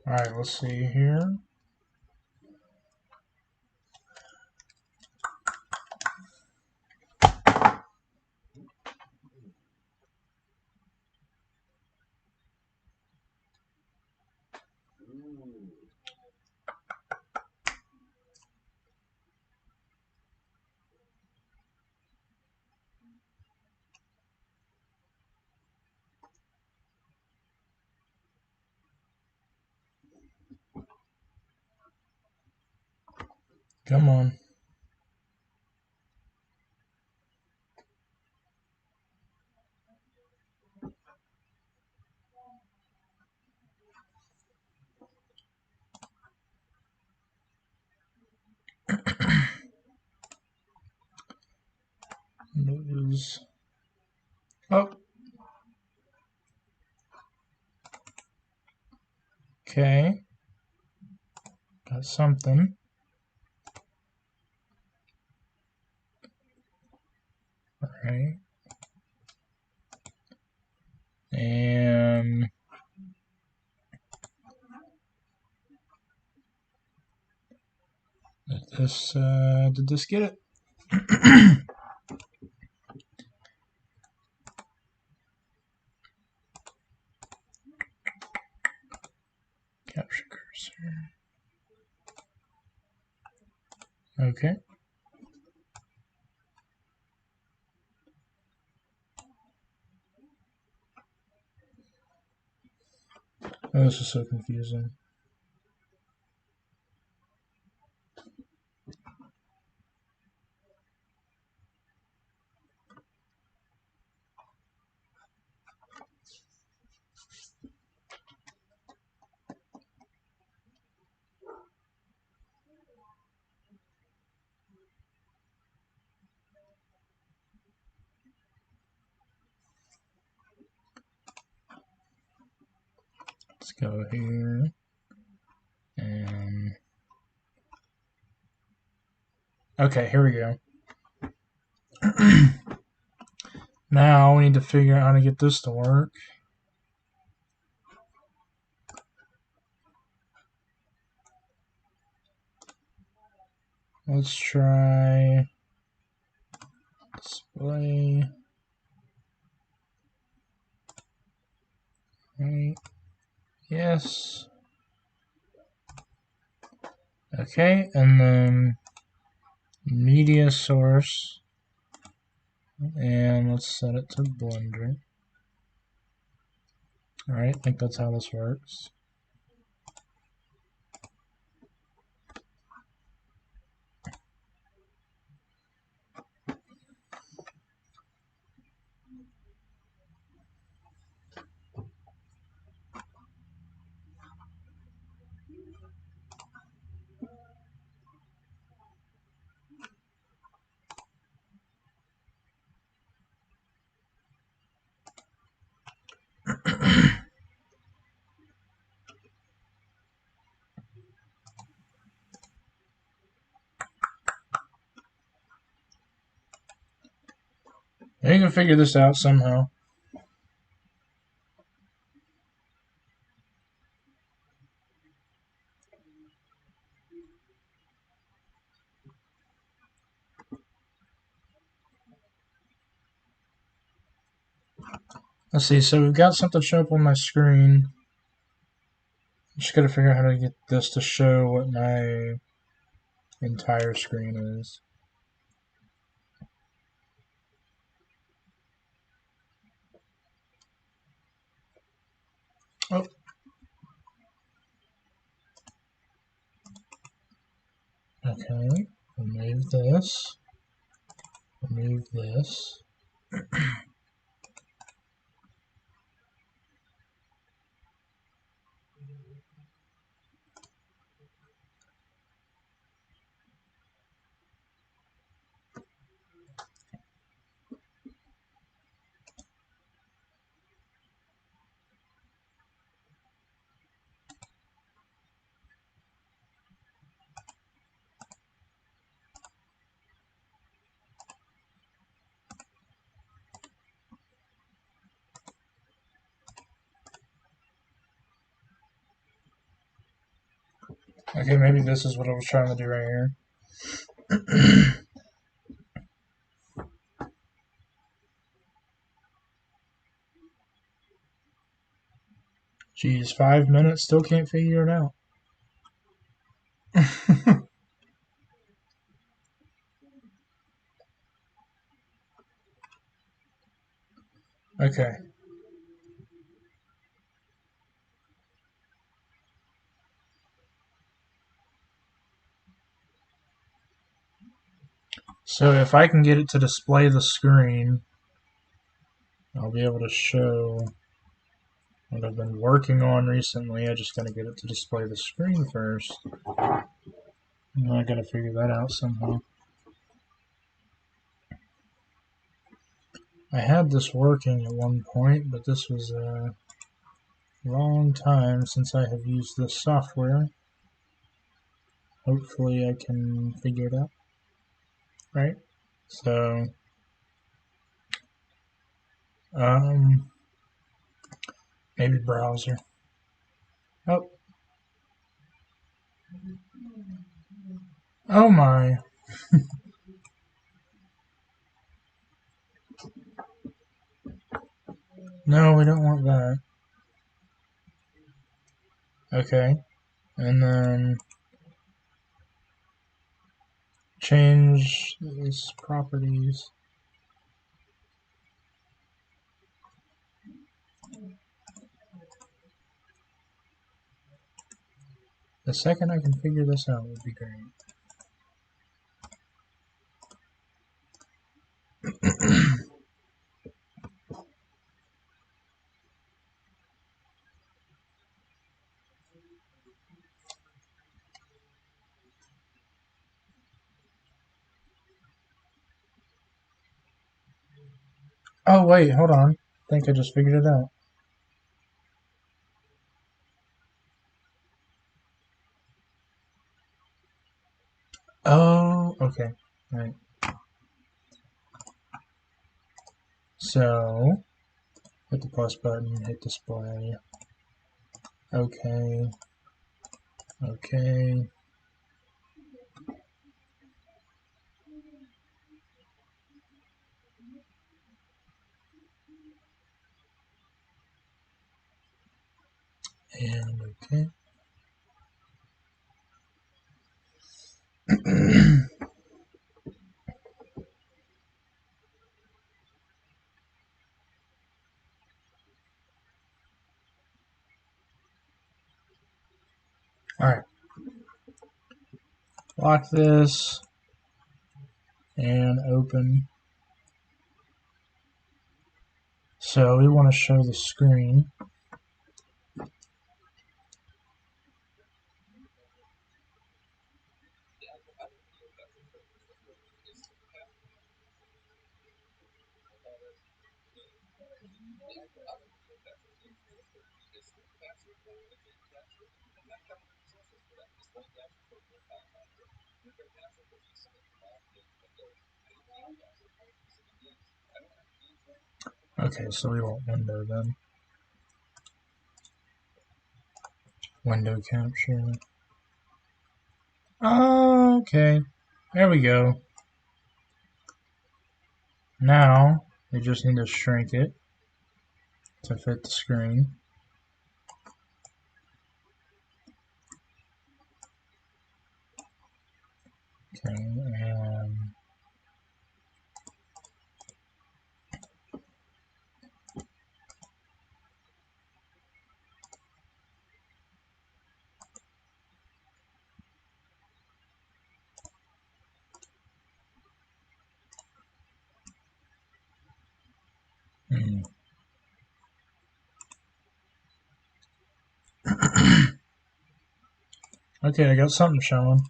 Alright, let's see here. Come on. Lose. Oh. Okay. Got something. Alright. And did this get it? Capture cursor. Okay. Oh, this is so confusing. Let's go here. And okay, here we go. Now we need to figure out how to get this to work. Let's try display. Right. Yes. Okay, and then media source. And let's set it to Blender. Alright, I think that's how this works. I need to figure this out somehow. Let's see, so we've got something show up on my screen. I'm just gotta figure out how to get this to show what my entire screen is. Oh. Okay, remove this. Remove this. Okay, maybe this is what I was trying to do right here. Geez, 5 minutes, still can't figure it out. Okay. So if I can get it to display the screen, I'll be able to show what I've been working on recently. I just gotta get it to display the screen first. And I gotta figure that out somehow. I had this working at one point, but this was a long time since I have used this software. Hopefully I can figure it out. Right? So, maybe browser. Oh. Oh my. No, we don't want that. Okay. And then change these properties. The second I can figure this out would be great. Oh wait, hold on. I think I just figured it out. Oh, okay. Right. So, hit the plus button, hit display. Okay. Okay. And okay. Alright. Lock this and open. So we want to show the screen. Okay, so we want window then. Window capture. Okay, there we go. Now we just need to shrink it to fit the screen. Okay, and okay, I got something showing.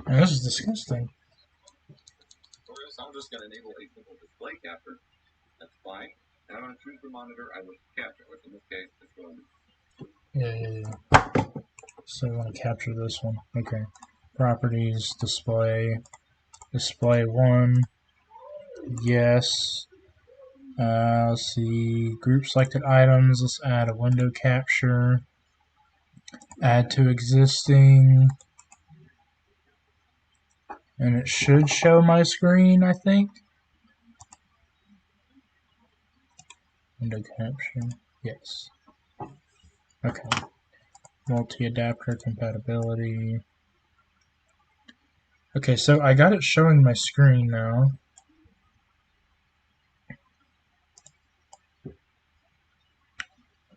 Man, this is disgusting. I'm just going to enable a simple display capture. That's fine. And I'm going to choose the monitor I wish to capture, which in this case is going to. Yeah. So I want to capture this one. Okay. Properties, display. Display 1, yes. Let's see, group selected items, let's add a window capture, add to existing, and it should show my screen, I think. Window capture, yes. Okay. Multi-adapter compatibility. Okay, so I got it showing my screen now.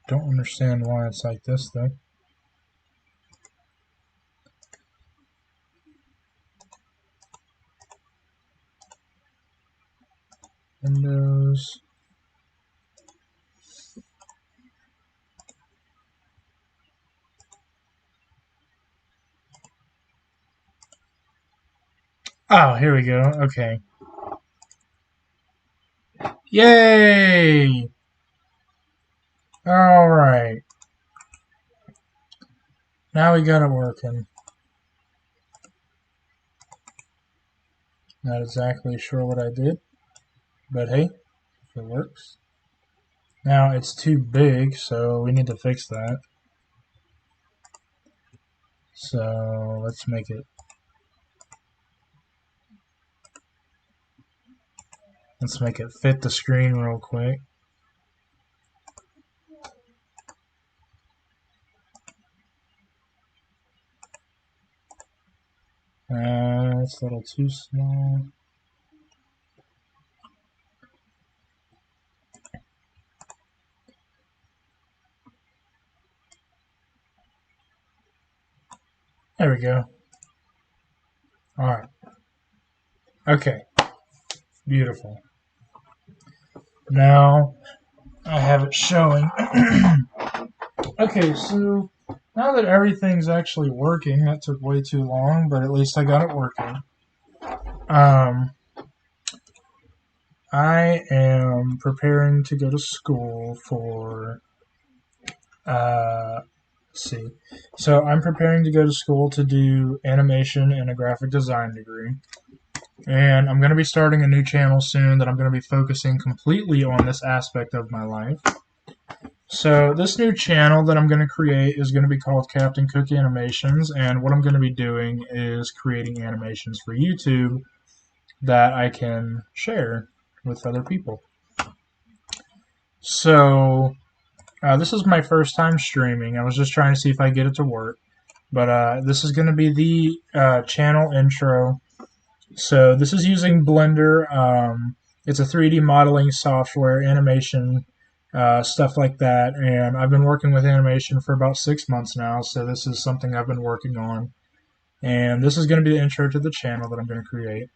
Don't understand why it's like this though. Windows. Oh, here we go. Okay. Yay! Alright. Now we got it working. Not exactly sure what I did, but hey, if it works. Now it's too big, so we need to fix that. So let's make it. Let's make it fit the screen real quick. It's a little too small. There we go. Alright. Okay. Beautiful. Now I have it showing. Okay, so now that everything's actually working, that took way too long, but at least I got it working. I am preparing to go to school for, let's see. So I'm preparing to go to school to do animation and a graphic design degree. And I'm going to be starting a new channel soon that I'm going to be focusing completely on this aspect of my life. So this new channel that I'm going to create is going to be called Captain Cook Animations, and what I'm going to be doing is creating animations for YouTube that I can share with other people. So this is my first time streaming. I was just trying to see if I get it to work, but this is going to be the channel intro. So this is using Blender. It's a 3D modeling software, animation, stuff like that. And I've been working with animation for about 6 months now, so this is something I've been working on. And this is going to be the intro to the channel that I'm going to create.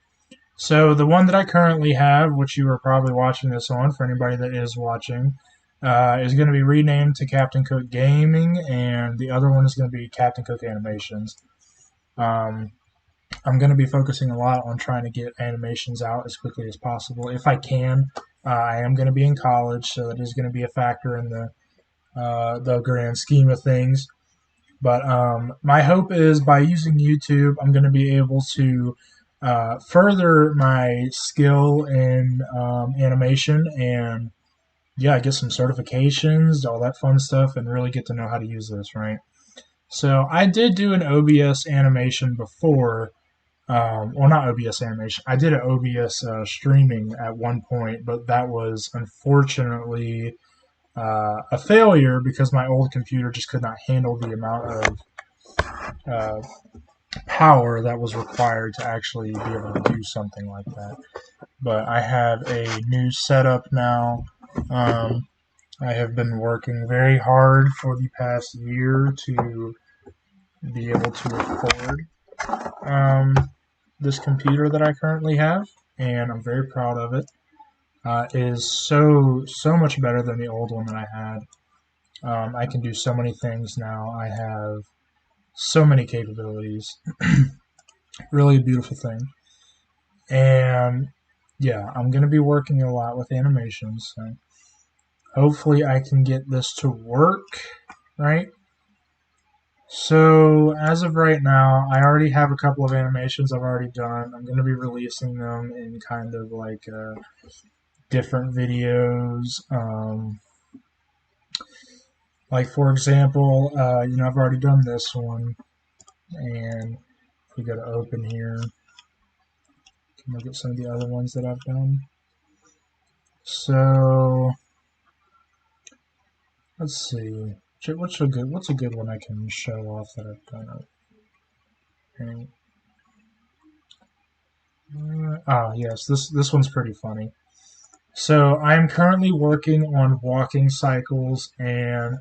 So the one that I currently have, which you are probably watching this on, for anybody that is watching, is going to be renamed to Captain Cook Gaming, and the other one is going to be Captain Cook Animations. I'm going to be focusing a lot on trying to get animations out as quickly as possible, if I can. I am going to be in college, so it is going to be a factor in the grand scheme of things. But my hope is by using YouTube, I'm going to be able to further my skill in animation and, yeah, get some certifications, all that fun stuff, and really get to know how to use this, right? So I did do an OBS animation before. Well, not OBS animation. I did an OBS streaming at one point, but that was unfortunately a failure because my old computer just could not handle the amount of power that was required to actually be able to do something like that. But I have a new setup now. I have been working very hard for the past year to be able to record this computer that I currently have, and I'm very proud of it. It is so much better than the old one that I had. I can do so many things now. I have so many capabilities. Really a beautiful thing. And yeah, I'm going to be working a lot with animations. So hopefully I can get this to work, right? So as of right now, I already have a couple of animations I've already done. I'm going to be releasing them in kind of like different videos. Like for example, I've already done this one, and if we go to open here, can look at some of the other ones that I've done. So let's see, what's a good one I can show off that I've done? Okay. Yes, this one's pretty funny. So I'm currently working on walking cycles, and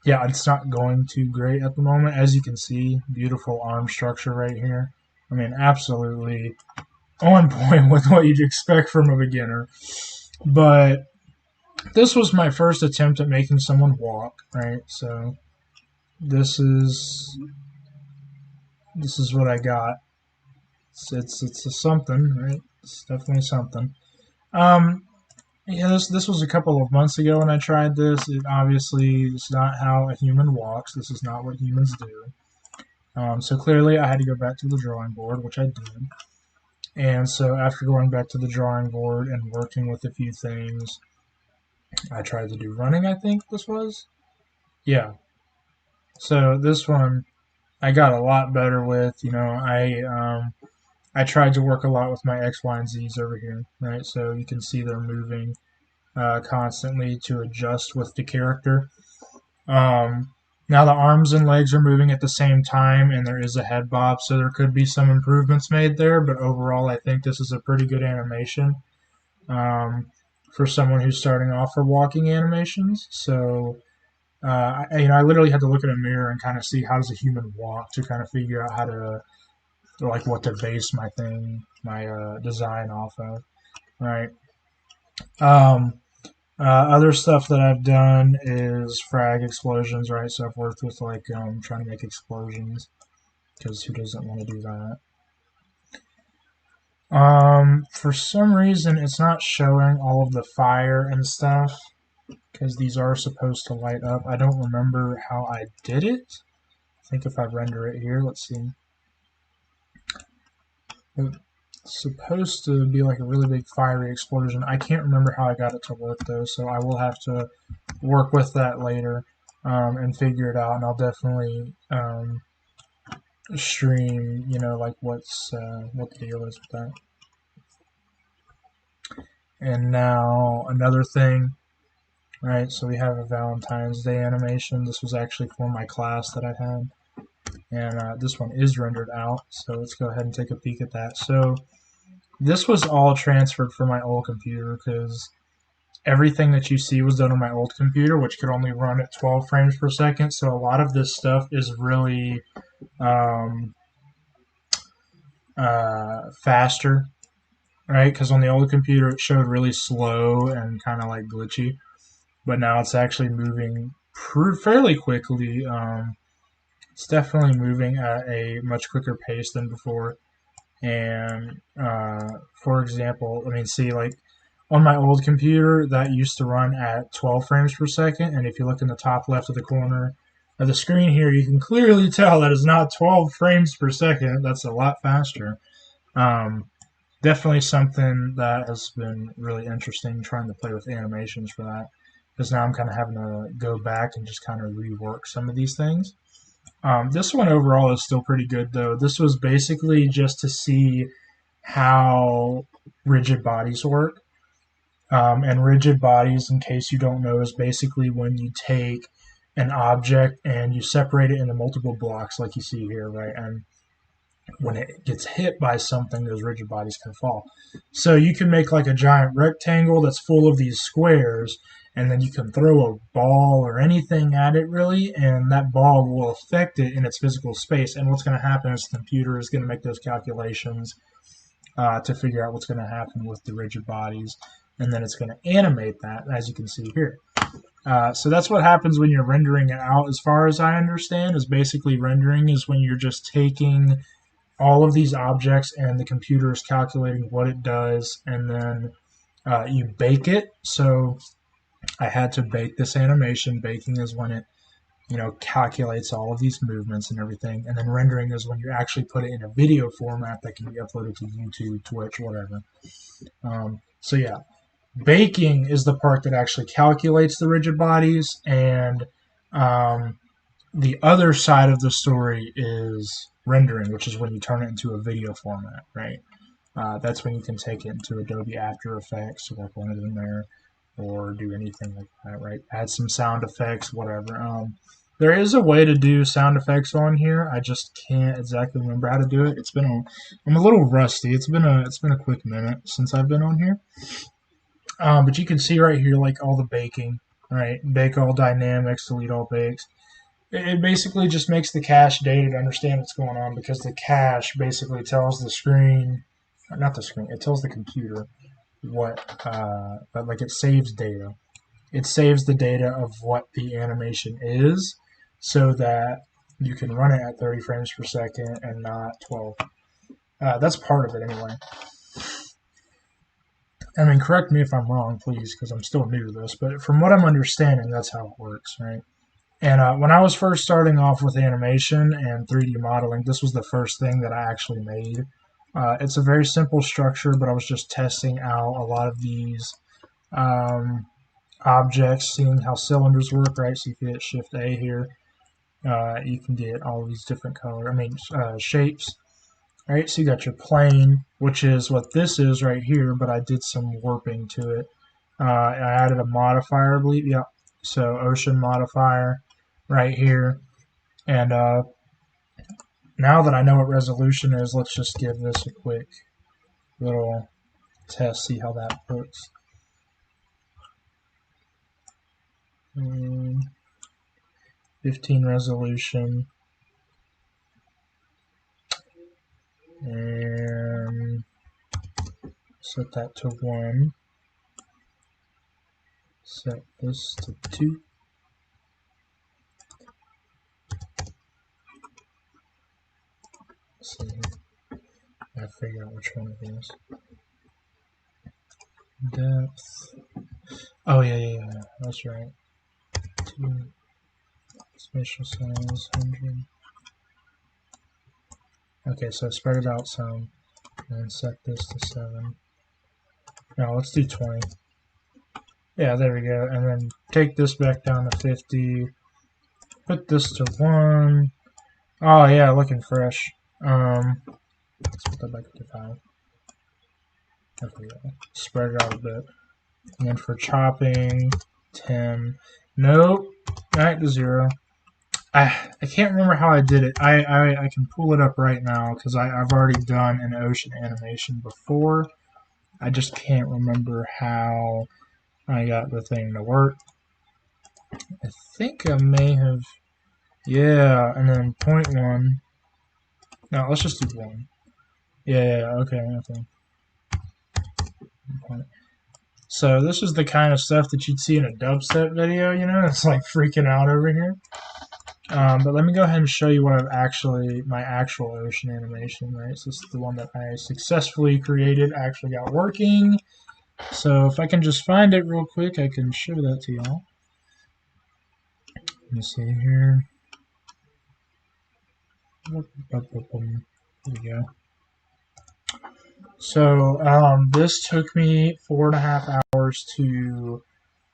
yeah, it's not going too great at the moment. As you can see, beautiful arm structure right here. I mean, absolutely on point with what you'd expect from a beginner. But this was my first attempt at making someone walk, right? So this is what I got. It's a something, right? It's definitely something. Um, Yeah, this was a couple of months ago when I tried this. It obviously is not how a human walks. This is not what humans do. So clearly, I had to go back to the drawing board, which I did. And so after going back to the drawing board and working with a few things, I tried to do running. I think this was, yeah. So this one I got a lot better with. I tried to work a lot with my X, Y, and Z's over here, right? So you can see they're moving constantly to adjust with the character. Now the arms and legs are moving at the same time, and there is a head bob, so there could be some improvements made there. But overall, I think this is a pretty good animation um, for someone who's starting off for walking animations. So, I literally had to look in a mirror and kind of see how does a human walk to kind of figure out how to like what to base my design off of, right? Um, Other stuff that I've done is frag explosions, right? So I've worked with like trying to make explosions because who doesn't want to do that? For some reason, it's not showing all of the fire and stuff because these are supposed to light up. I don't remember how I did it. I think if I render it here, let's see. It's supposed to be like a really big fiery explosion. I can't remember how I got it to work though, so I will have to work with that later and figure it out. And I'll definitely stream, like what the deal is with that. And now another thing, right? So we have a Valentine's Day animation. This was actually for my class that I had, and this one is rendered out. So let's go ahead and take a peek at that. So this was all transferred from my old computer because everything that you see was done on my old computer, which could only run at 12 frames per second. So a lot of this stuff is really um, faster, right? Because on the old computer it showed really slow and kind of like glitchy, but now it's actually moving fairly quickly. It's definitely moving at a much quicker pace than before. And for example, I mean, see, like on my old computer, that used to run at 12 frames per second. And if you look in the top left of the corner of the screen here, you can clearly tell that it's not 12 frames per second. That's a lot faster. Um, Definitely something that has been really interesting trying to play with animations for that. Because now I'm kind of having to go back and just kind of rework some of these things. This one overall is still pretty good though. This was basically just to see how rigid bodies work. And rigid bodies, in case you don't know, is basically when you take an object and you separate it into multiple blocks, like you see here, right? And when it gets hit by something, those rigid bodies can fall. So you can make like a giant rectangle that's full of these squares, and then you can throw a ball or anything at it, really, and that ball will affect it in its physical space. And what's going to happen is the computer is going to make those calculations to figure out what's going to happen with the rigid bodies, and then it's going to animate that, as you can see here. So that's what happens when you're rendering it out, as far as I understand, is basically rendering is when you're just taking all of these objects and the computer is calculating what it does, and then you bake it. So I had to bake this animation. Baking is when it calculates all of these movements and everything. And then rendering is when you actually put it in a video format that can be uploaded to YouTube, Twitch, whatever. So yeah, baking is the part that actually calculates the rigid bodies, and the other side of the story is rendering, which is when you turn it into a video format, right? That's when you can take it into Adobe After Effects, or like one of them there, or do anything like that, right? Add some sound effects, whatever. There is a way to do sound effects on here. I just can't exactly remember how to do it. I'm a little rusty. It's been a quick minute since I've been on here. But you can see right here, like all the baking, right? Bake all dynamics, delete all bakes. It basically just makes the cache data to understand what's going on, because the cache basically tells the screen, not the screen, it tells the computer like it saves data. It saves the data of what the animation is, so that you can run it at 30 frames per second and not 12. That's part of it anyway. I mean, correct me if I'm wrong, please, because I'm still new to this, but from what I'm understanding, that's how it works, right? And when I was first starting off with animation and 3D modeling, this was the first thing that I actually made. It's a very simple structure, but I was just testing out a lot of these objects, seeing how cylinders work, right? So if you hit Shift A here, you can get all these different shapes, right? So you got your plane, which is what this is right here, but I did some warping to it. I added a modifier, I believe, yeah. So ocean modifier right here. And now that I know what resolution is, let's just give this a quick little test, see how that looks. 15 resolution. And set that to 1. Set this to 2. Let's see. I gotta figure out which one it is. Depth. Oh yeah. That's right. 2. Spatial size 100. Okay, so spread it out some, and set this to 7. Now let's do 20. Yeah, there we go. And then take this back down to 50. Put this to 1. Oh yeah, looking fresh. Let's put that back to 5. Okay, yeah. Spread it out a bit. And then for chopping, 10. Nope, back to 0. I can't remember how I did it. I can pull it up right now because I've already done an ocean animation before. I just can't remember how I got the thing to work. I think I may have, yeah, and then 0.1. No, let's just do 1. Yeah, okay. So this is the kind of stuff that you'd see in a dubstep video, it's like freaking out over here. But let me go ahead and show you what my actual ocean animation, right? So this is the one that I successfully created, actually got working. So if I can just find it real quick, I can show that to y'all. Let me see here. There we go. So this took me 4.5 hours to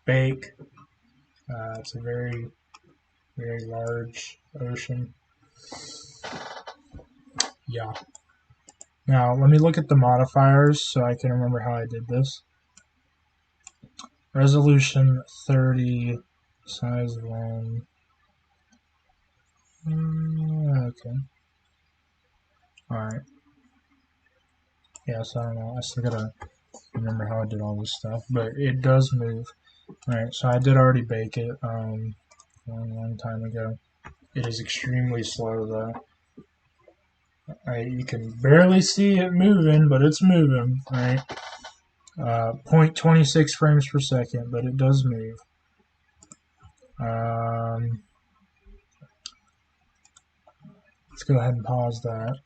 bake. It's a very, very large ocean. Yeah. Now let me look at the modifiers so I can remember how I did this. Resolution 30, size 1. Okay. Alright. Yeah, so I don't know. I still gotta remember how I did all this stuff, but it does move. Alright, so I did already bake it a long time ago. It is extremely slow though. You can barely see it moving, but it's moving, right? 0.26 frames per second, but it does move. Let's go ahead and pause that.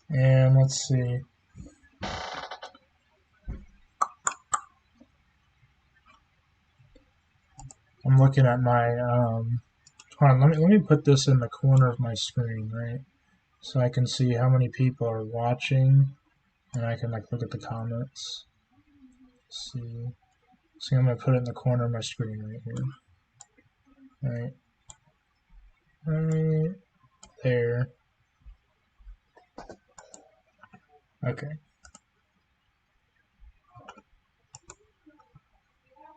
And let's see. I'm looking at my hold on, let me put this in the corner of my screen, right? So I can see how many people are watching, and I can like look at the comments. Let's see. So I'm gonna put it in the corner of my screen right here. Right there. Okay.